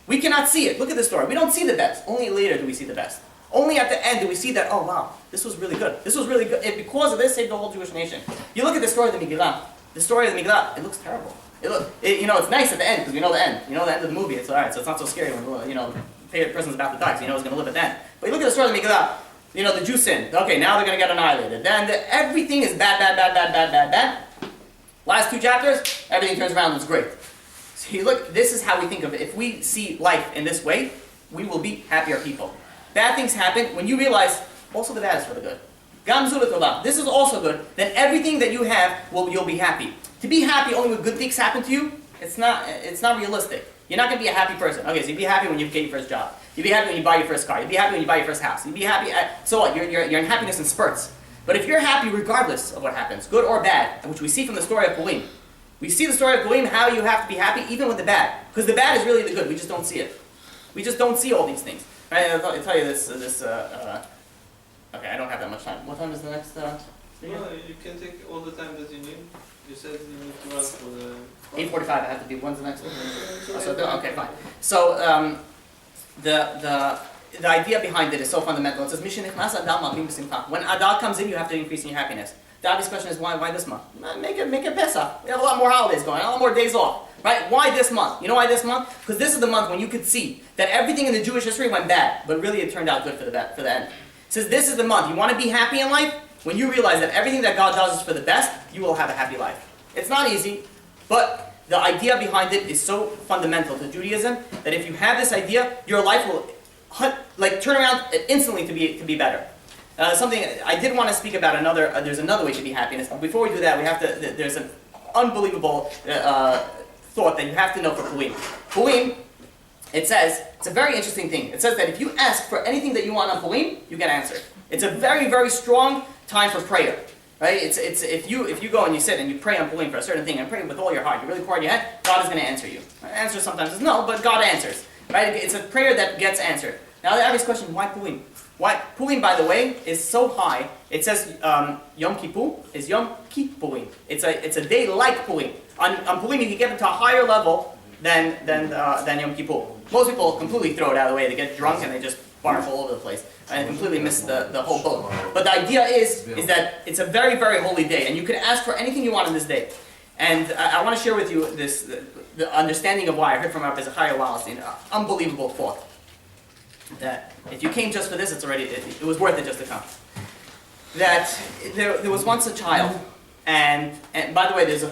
We cannot see it. Look at this story. We don't see the best. Only later do we see the best. Only at the end do we see that, oh wow, this was really good. This was really good. And because of this, saved the whole Jewish nation. You look at the story of the Megillah. The story of the Megillah, it looks terrible. It's nice at the end because we know the end. You know the end of the movie. It's all right. So it's not so scary when the favorite person's about to die, because you know he's going to live at the end. But you look at the story of the Megillah. The Jews sinned. Okay, now they're going to get annihilated. Then everything is bad. Last 2 chapters, everything turns around and it's great. So you look, this is how we think of it. If we see life in this way, we will be happier people. Bad things happen when you realize also the bad is for the good. This is also good. Then everything that you have, you'll be happy. To be happy only when good things happen to you, it's not realistic. You're not going to be a happy person. Okay, so you'd be happy when you get your first job. You'd be happy when you buy your first car. You'd be happy when you buy your first house. You'd be happy. So what? You're in happiness in spurts. But if you're happy regardless of what happens, good or bad, which we see from the story of Purim, we see the story of Purim how you have to be happy even with the bad, because the bad is really the good. We just don't see it. We just don't see all these things. Right? I'll tell you this. Okay, I don't have that much time. What time is the next? Well, you can take all the time that you need. You said you need to run for the... 8:45. I have to be. When's the next one? Okay, fine. So the idea behind it is so fundamental. It says, when Adar comes in, you have to increase in your happiness. The obvious question is, why this month? Make it Pesach. We have a lot more holidays going, a lot more days off. Right? Why this month? You know why this month? Because this is the month when you could see that everything in the Jewish history went bad, but really it turned out good for the end. It says this is the month. You want to be happy in life? When you realize that everything that God does is for the best, you will have a happy life. It's not easy, but the idea behind it is so fundamental to Judaism that if you have this idea, your life will turn around instantly to be better. Something I did want to speak about there's another way to be happiness. But before we do that, there's an unbelievable thought that you have to know for Purim. Purim, it says, it's a very interesting thing. It says that if you ask for anything that you want on Purim, you get answered. It's a very, very strong time for prayer. Right? It's if you go and you sit and you pray on Purim for a certain thing and pray with all your heart, you really pour in your head, God is going to answer you. The answer sometimes is no, but God answers. Right? It's a prayer that gets answered. Now the obvious question, why Purim? Why Purim, by the way, is so high. It says Yom Kippur is Yom Kippurim. It's a day like Purim. On Purim, you can get into a higher level than Yom Kippur. Most people completely throw it out of the way. They get drunk and they just barf all over the place and completely miss the whole boat. But the idea is that it's a very, very holy day, and you can ask for anything you want on this day. And I want to share with you the understanding of why. I heard from Rabbi Zachariah Wallerstein, unbelievable thought. That if you came just for this, it was worth it just to come. That there was once a child, and by the way, there's a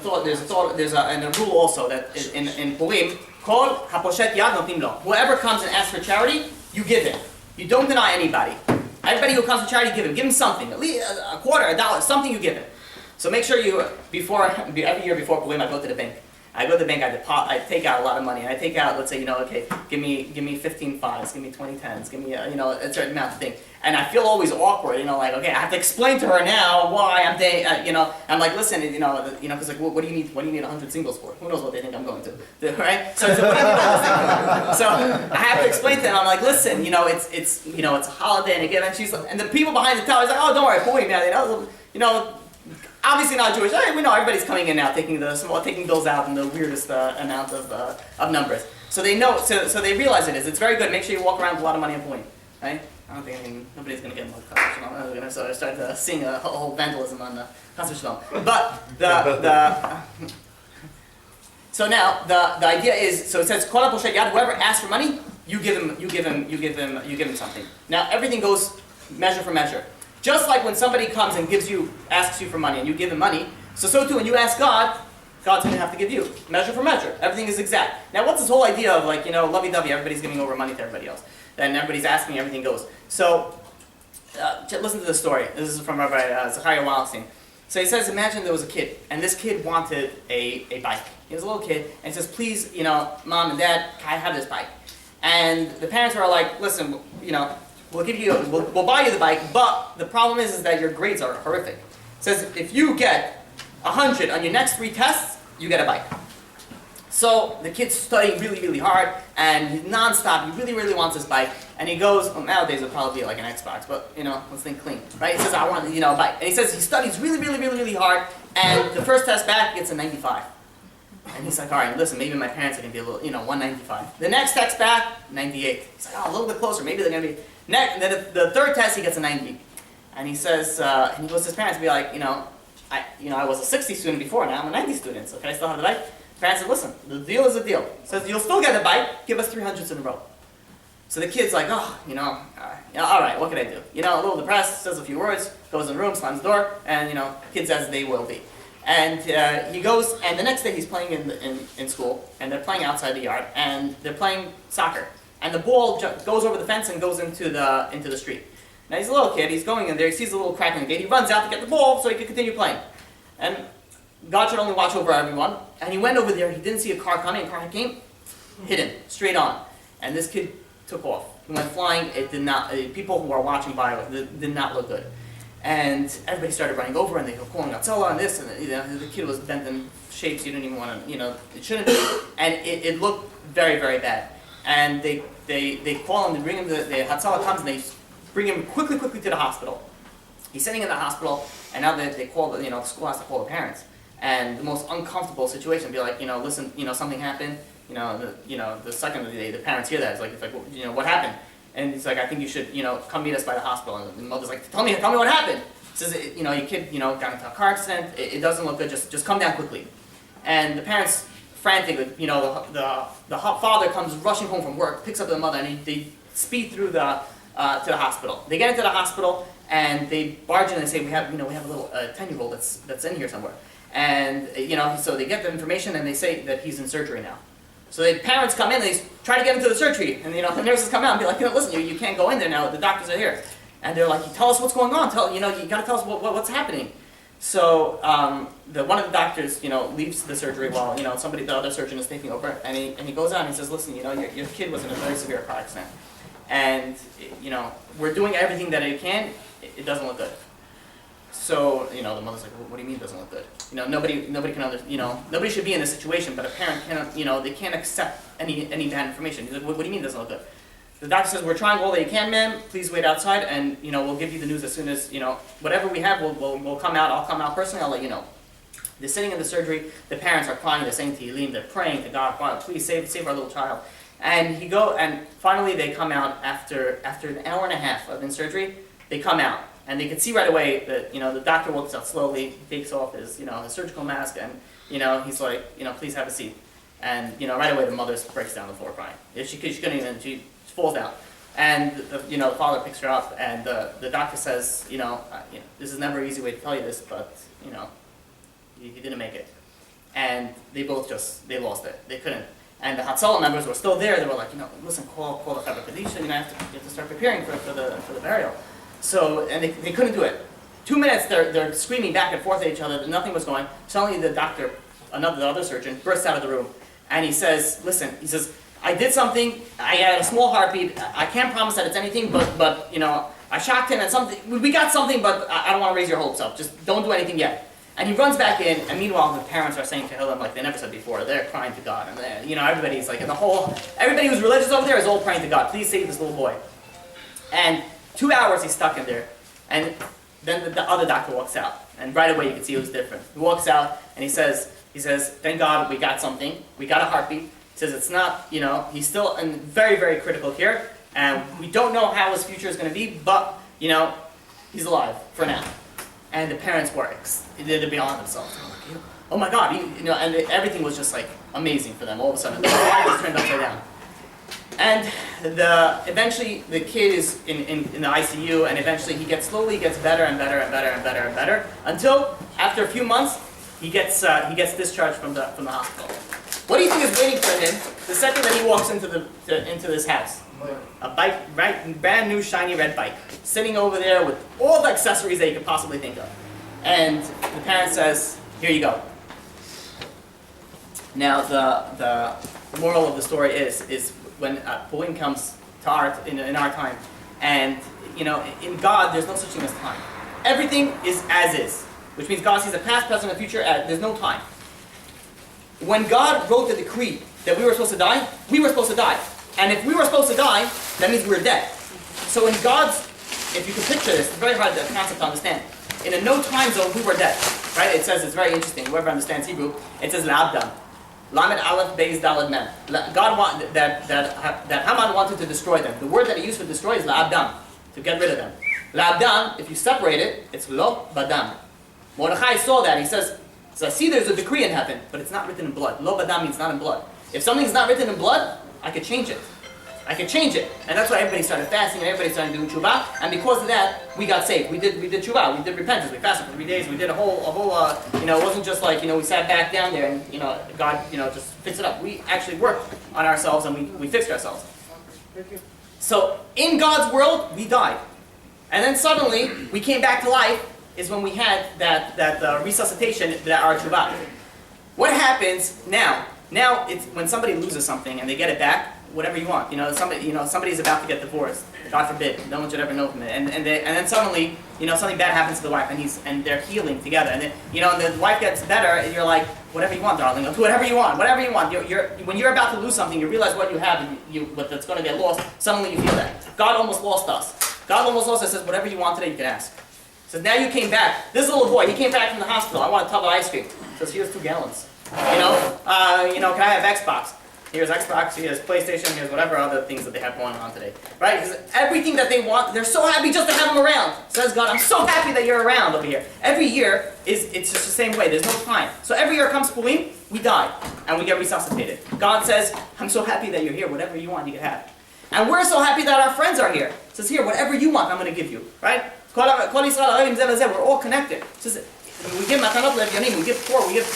rule also that in Purim, called haposhet yad notim lo. Whoever comes and asks for charity, you give him. You don't deny anybody. Everybody who comes to charity, give him something, at least a quarter, $1, something you give him. So make sure every year before Purim, I go to the bank. I go to the bank, I take out a lot of money, and I take out, let's say, okay, give me 15 fives, give me 20 tens, give me, a certain amount of thing. And I feel always awkward, like, okay, I have to explain to her now why I'm taking, I'm like, listen, because like, what do you need 100 singles for? Who knows what they think I'm going to, right? So what do you need all this thing for? So I have to explain to them, I'm like, listen, it's a holiday and a gift, and the people behind the tower is like, oh, don't worry, Purim, obviously not Jewish. We know everybody's coming in now, taking bills out in the weirdest amount of numbers. So they know, so they realize it is. It's very good. Make sure you walk around with a lot of money in Purim, right? I don't think nobody's going to get involved with Chas v'shalom. I'm going to start seeing a whole vandalism on the Chas v'shalom. But so now the idea is, so it says Kol HaPoshet Yad, whoever asks for money, you give him something. Now everything goes measure for measure. Just like when somebody comes and asks you for money and you give him money, so too when you ask God, God's going to have to give you. Measure for measure. Everything is exact. Now what's this whole idea of lovey-dovey, everybody's giving over money to everybody else. Then everybody's asking, everything goes. So, listen to the story. This is from Rabbi Zachariah Wallenstein. So he says, imagine there was a kid, and this kid wanted a bike. He was a little kid, and he says, please, Mom and Dad, can I have this bike? And the parents were like, listen, we'll buy you the bike, but the problem is that your grades are horrific. It says, if you get 100 on your next 3 tests, you get a bike. So the kid's studying really, really hard, and he's nonstop. He really, really wants this bike. And he goes, nowadays it would probably be like an Xbox, but let's think clean, right? He says, I want, a bike. And he says he studies really, really, really, really hard, and the first test back, he gets a 95. And he's like, all right, listen, maybe my parents are going to be a little, 195. The next test back, 98. He's like, a little bit closer, maybe they're going to be. Next, then the third test, he gets a 90. And he says, and he goes to his parents and be like, I was a 60 student before, now I'm a 90 student, so can I still have the bike? Parents said, listen, the deal is a deal. Says, you'll still get a bike, give us 300s in a row. So the kid's like, all right, what can I do? A little depressed, says a few words, goes in the room, slams the door, and, kids as they will be. And he goes, and the next day he's playing in school, and they're playing outside the yard, and they're playing soccer. And the ball goes over the fence and goes into the street. Now he's a little kid, he's going in there, he sees a little crack in the gate, he runs out to get the ball so he can continue playing. And God should only watch over everyone. And he went over there, he didn't see a car coming, a car came, hit him, straight on. And this kid took off. He went flying, it did not, people who are watching by, it did not look good. And everybody started running over, and they were calling Gotzilla and this, and the kid was bent in shapes you didn't even want to, it shouldn't be. And it looked very, very bad. And they call him, they bring him, the Hatzalah comes, and they bring him quickly to the hospital. He's sitting in the hospital, and now they call, the school has to call the parents. And the most uncomfortable situation, be like, listen, something happened. The second of the day, the parents hear that. It's like, what happened? And he's like, I think you should, come meet us by the hospital. And the mother's like, tell me what happened. He says, your kid, got into a car accident. It doesn't look good. Just come down quickly. And the parents, frantic, the father comes rushing home from work, picks up the mother, and they speed through to the hospital. They get into the hospital, and they barge in and say, we have a little 10-year-old that's in here somewhere. And, so they get the information and they say that he's in surgery now. So the parents come in and they try to get into the surgery. And, the nurses come out and be like, listen, you can't go in there now. The doctors are here. And they're like, tell us what's going on. You got to tell us what's happening. So one of the doctors, leaves the surgery while, the other surgeon is taking over. And he goes out and he says, listen, your kid was in a very severe car accident. And, we're doing everything that it can. It doesn't look good. So, the mother's like, well, what do you mean it doesn't look good? Nobody can nobody should be in this situation, but a parent cannot, they can't accept any bad information. He's like, what do you mean it doesn't look good? The doctor says, we're trying all that you can, ma'am. Please wait outside, and, we'll give you the news as soon as, whatever we have, we'll come out. I'll come out personally, I'll let you know. They're sitting in the surgery, the parents are crying, they're saying Tehillim, they're praying to God, please save our little child. And finally they come out after an hour and a half of in surgery, they come out. And they could see right away that, the doctor walks out slowly, he takes off his, his surgical mask, and, he's like, please have a seat. And, right away the mother breaks down the floor crying. She couldn't even, she falls down. And, the father picks her up, and the doctor says, this is never an easy way to tell you this, but, you didn't make it. And they both they lost it. They couldn't. And the Hatzalah members were still there. They were like, listen, call the Chaver Kadisha, you have to start preparing for the burial. So, and they couldn't do it. 2 minutes, they're screaming back and forth at each other, nothing was going. Suddenly the doctor the other surgeon, bursts out of the room, and he says, listen, he says, I did something, I had a small heartbeat, I can't promise that it's anything, but you know, I shocked him and something, we got something, but I don't want to raise your hopes up, just don't do anything yet. And he runs back in, and meanwhile the parents are saying to him, like they never said before, they're crying to God, and you know, everybody's like, everybody who's religious over there is all praying to God, please save this little boy. And 2 hours he's stuck in there, and then the other doctor walks out, and right away you can see it was different. He walks out, and he says, thank God we got something, we got a heartbeat. He says it's not, you know, he's still in very, very critical care, and we don't know how his future is going to be, but, you know, he's alive for now. And the parents were, they're beyond themselves. Oh my God, you know, and everything was just like amazing for them. All of a sudden, the life was turned upside down. And eventually the kid is in the ICU, and eventually he slowly gets better and better and better and better and better, until after a few months he gets discharged from the hospital. What do you think is waiting for him the second that he walks into this house? A bike, right, brand new shiny red bike, sitting over there with all the accessories that you could possibly think of. And the parent says, "Here you go." Now the moral of the story is when Purim comes to in our time, and you know, in God there's no such thing as time. Everything is as is, which means God sees the past, present, and future. There's no time. When God wrote the decree that we were supposed to die, we were supposed to die. And if we were supposed to die, that means we were dead. So in God's, if you can picture this, it's very hard concept to understand. In a no-time zone, we were dead. Right? It says, it's very interesting, whoever understands Hebrew, it says La'abdam. Lamed Aleph Beis Daled Mem. God wanted, that Haman wanted to destroy them. The word that he used for destroy is La'abdam, to get rid of them. La'abdam, if you separate it, it's Lo Badam. Mordechai saw that, he says, I see there's a decree in heaven, but it's not written in blood. Lo Badam means not in blood. If something's not written in blood, I could change it. I could change it. And that's why everybody started fasting and everybody started doing tshuva. And because of that, we got saved. We did tshuva. We did repentance. We fasted for 3 days. We did a whole, you know, it wasn't just like, you know, we sat back down there and, you know, God, you know, just fixed it up. We actually worked on ourselves and we fixed ourselves. Thank you. So in God's world, we died. And then suddenly, we came back to life is when we had that resuscitation, that our tshuva. What happens now? Now, it's when somebody loses something and they get it back, whatever you want. You know, somebody's about to get divorced. God forbid, no one should ever know from it. And then suddenly, you know, something bad happens to the wife, and they're healing together. And then, you know, the wife gets better, and you're like, whatever you want, darling. Do whatever you want. Whatever you want. When you're about to lose something, you realize what you have, and what that's going to get lost. Suddenly, you feel that God almost lost us. God almost lost us. Says, whatever you want today, you can ask. Says, now you came back. This little boy, he came back from the hospital. I want a tub of ice cream. Says, here's 2 gallons. You know, can I have Xbox? Here's Xbox, here's PlayStation, here's whatever other things that they have going on today. Right? Because everything that they want, they're so happy just to have them around. Says God, I'm so happy that you're around over here. Every year, it's just the same way. There's no time. So every year comes Purim, we die, and we get resuscitated. God says, I'm so happy that you're here. Whatever you want, you can have. And we're so happy that our friends are here. Says here, whatever you want, I'm going to give you. Right? We're all connected. Says, we give matanot le'evyanim, we give poor, we give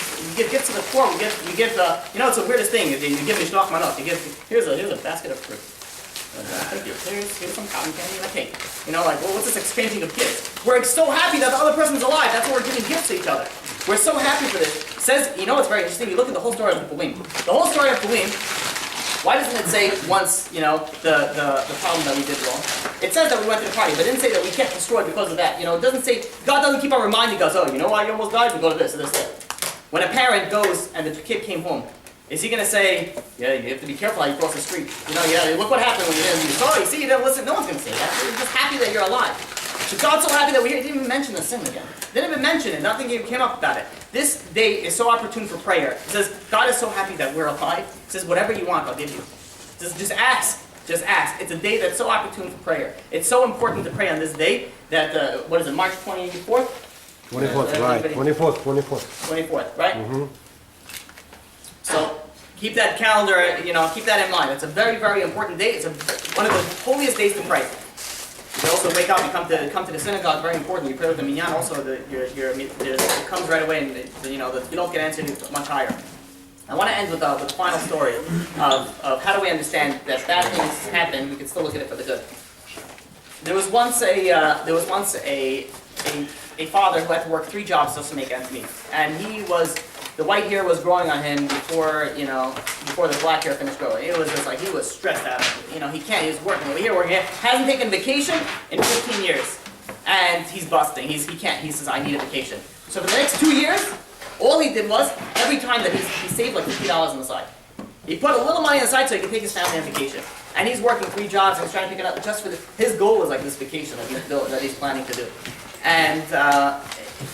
gifts to the poor, we give you know, it's the weirdest thing. You give mishloach manot. Here's a basket of fruit. Thank you. Here's some cotton candy and a cake. You know, like, well, what's this exchanging of gifts? We're so happy that the other person's alive. That's why we're giving gifts to each other. We're so happy for this. It says, you know what's very interesting? You look at the whole story of Purim. The whole story of Purim. Why doesn't it say once, you know, the problem that we did wrong? It says that we went to the party, but it didn't say that we kept destroyed because of that. You know, it doesn't say, God doesn't keep on reminding us, oh, you know why you almost died? We go to this and this. When a parent goes and the kid came home, is he going to say, yeah, you have to be careful how you cross the street? You know, yeah, look what happened when you didn't use. Oh, you see, you didn't listen. No one's going to say that. They're just happy that you're alive. So God's so happy that we didn't even mention the sin again. Didn't even mention it. Nothing even came up about it. This day is so opportune for prayer. It says, God is so happy that we're alive. It says, whatever you want, I'll give you. Just ask. Just ask. It's a day that's so opportune for prayer. It's so important to pray on this day that, what is it, March 24th? 24th, right. 24th, right? Mm-hmm. So keep that calendar, you know, keep that in mind. It's a very, very important day. It's one of the holiest days to pray. You also wake up, you come to the synagogue, very important. You pray with the minyan, also it comes right away, and you don't get answered much higher. I want to end with the final story of how do we understand that bad things happen, we can still look at it for the good. There was once a father who had to work 3 jobs just to make ends meet, and he was the white hair was growing on him before the black hair finished growing. It was just like he was stressed out. He was working over here, working here. Hasn't taken vacation in 15 years. And he's busting. He can't. He says, I need a vacation. So for the next 2 years, all he did was, every time that he saved like $50 on the side. He put a little money on the side so he could take his family on vacation. And he's working 3 jobs and he's trying to pick it up just for his goal was like this vacation that he's planning to do. And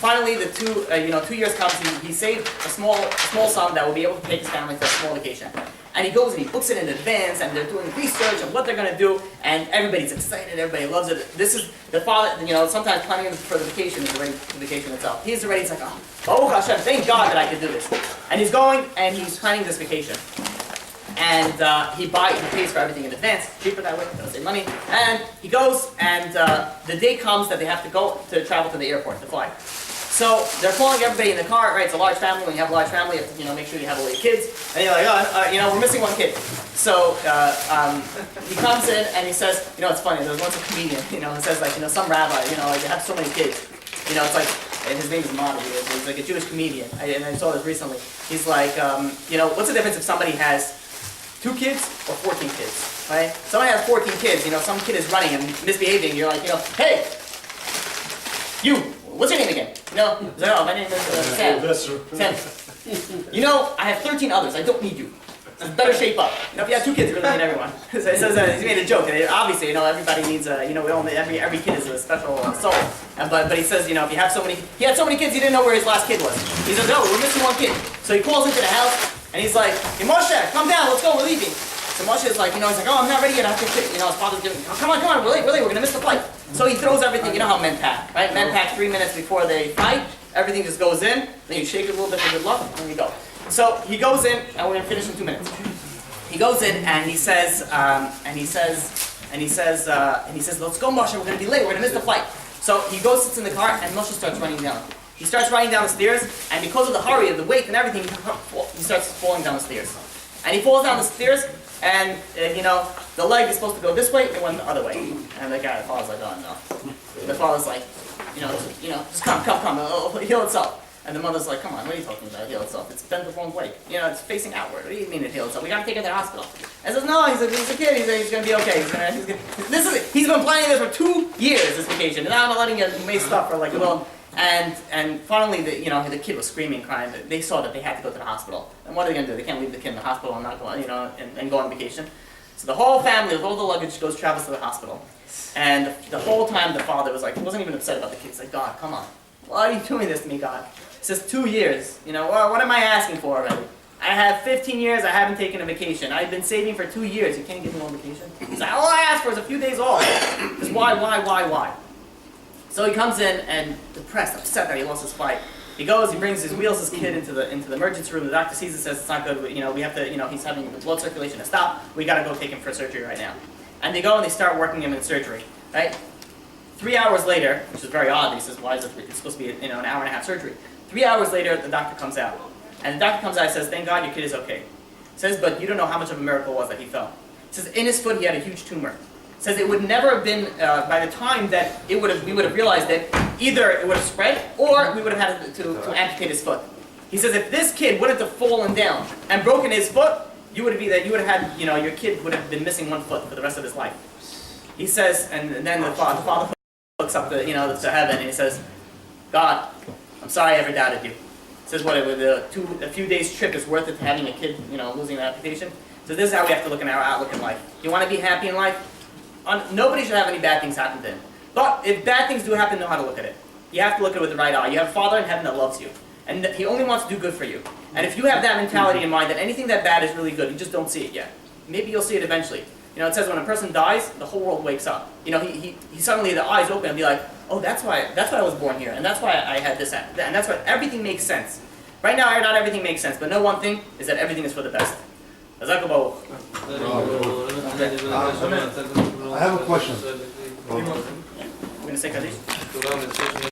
finally, the 2 years comes, he saved a small sum that will be able to take his family for a small vacation. And he goes and he books it in advance, and they're doing research on what they're going to do, and everybody's excited, everybody loves it. This is the father, sometimes planning for the vacation is already the vacation itself. He's like, oh Hashem, thank God that I could do this. And he's going and he's planning this vacation. And he pays for everything in advance, cheaper that way, doesn't save money. And he goes, and the day comes that they have to travel to the airport to fly. So they're calling everybody in the car, right? It's a large family. When you have a large family, you have to make sure you have all your kids. And you're like, we're missing one kid. So he comes in and he says, it's funny. There was once a comedian, who says some rabbi, they have so many kids. It's like, and his name is Madi. He's like a Jewish comedian. And I saw this recently. He's like, what's the difference if somebody has 2 kids or 14 kids, right? Somebody has 14 kids, some kid is running and misbehaving. You're like, hey, you. What's your name again? He's like, oh, my name is Sam. Sam. I have 13 others. I don't need you. Better shape up. If you have 2 kids, you really need everyone. So he says he made a joke. Obviously, everybody needs every kid is a special soul. But he says, if you have so many, he had so many kids, he didn't know where his last kid was. He says, no, we're missing 1 kid. So he calls into the house and he's like, hey, Moshe, come down, let's go, we're leaving. So Moshe is like, he's like, oh, I'm not ready yet. I have to, his father's giving, come on, we're late, we're gonna miss the flight. So he throws everything, you know how men pack, right? Men pack 3 minutes before they fight, everything just goes in, then you shake it a little bit for good luck, and then you go. So he goes in, and we're gonna finish in 2 minutes. He goes in and he says, let's go, Moshe, we're gonna be late, we're gonna miss the flight. So he goes, sits in the car, and Moshe starts running down. He starts running down the stairs, and because of the hurry, of the weight and everything, he starts falling down the stairs. And he falls down the stairs, and the leg is supposed to go this way, it went the other way. And the father's like, oh no. The father's like, just come, it'll heal itself. And the mother's like, come on, what are you talking about, heal itself? It's bent the wrong way. It's facing outward. What do you mean it heals itself? We gotta take it to the hospital. And says, no, he's a kid, he's gonna be okay. He's been planning this for 2 years, this vacation. And now I'm letting him make stuff for like a little. And finally, the kid was screaming, crying. They saw that they had to go to the hospital. And what are they going to do? They can't leave the kid in the hospital and not go, and go on vacation. So the whole family, with all the luggage, travels to the hospital. And the whole time, the father wasn't even upset about the kid. He's like, God, come on, why are you doing this to me, God? He says, 2 years. Well, what am I asking for already? I have 15 years. I haven't taken a vacation. I've been saving for 2 years. You can't give me no vacation. He's like, all I asked for is a few days off. Because why? So he comes in and depressed, upset that he lost his flight. He goes, wheels his kid into the emergency room. The doctor sees it, says it's not good. We have to, he's having the blood circulation to stop. We got to go take him for surgery right now. And they go and they start working him in surgery, right? 3 hours later, which is very odd. He says, why is it? It's supposed to be an hour and a half surgery. 3 hours later, the doctor comes out, and the doctor comes out and says, thank God your kid is okay. He says, but you don't know how much of a miracle it was that he fell. He says, in his foot he had a huge tumor. Says it would never have been, by the time that we would have realized it, either it would have spread or we would have had to amputate his foot. He says if this kid wouldn't have fallen down and broken his foot, you would have had, your kid would have been missing 1 foot for the rest of his life. He says, and then the father looks up to heaven and he says, God, I'm sorry I ever doubted you. He says what, a few days trip is worth it having a kid, losing an amputation. So this is how we have to look at our outlook in life. You want to be happy in life? Nobody should have any bad things happen to him. But if bad things do happen, know how to look at it. You have to look at it with the right eye. You have a Father in heaven that loves you. And He only wants to do good for you. And if you have that mentality in mind that anything that bad is really good, you just don't see it yet. Maybe you'll see it eventually. It says when a person dies, the whole world wakes up. He suddenly, the eyes open and be like, oh, that's why I was born here. And that's why I had this. And that's why everything makes sense. Right now, not everything makes sense. But know one thing, is that everything is for the best. I have a question. We're going to say Kaddish.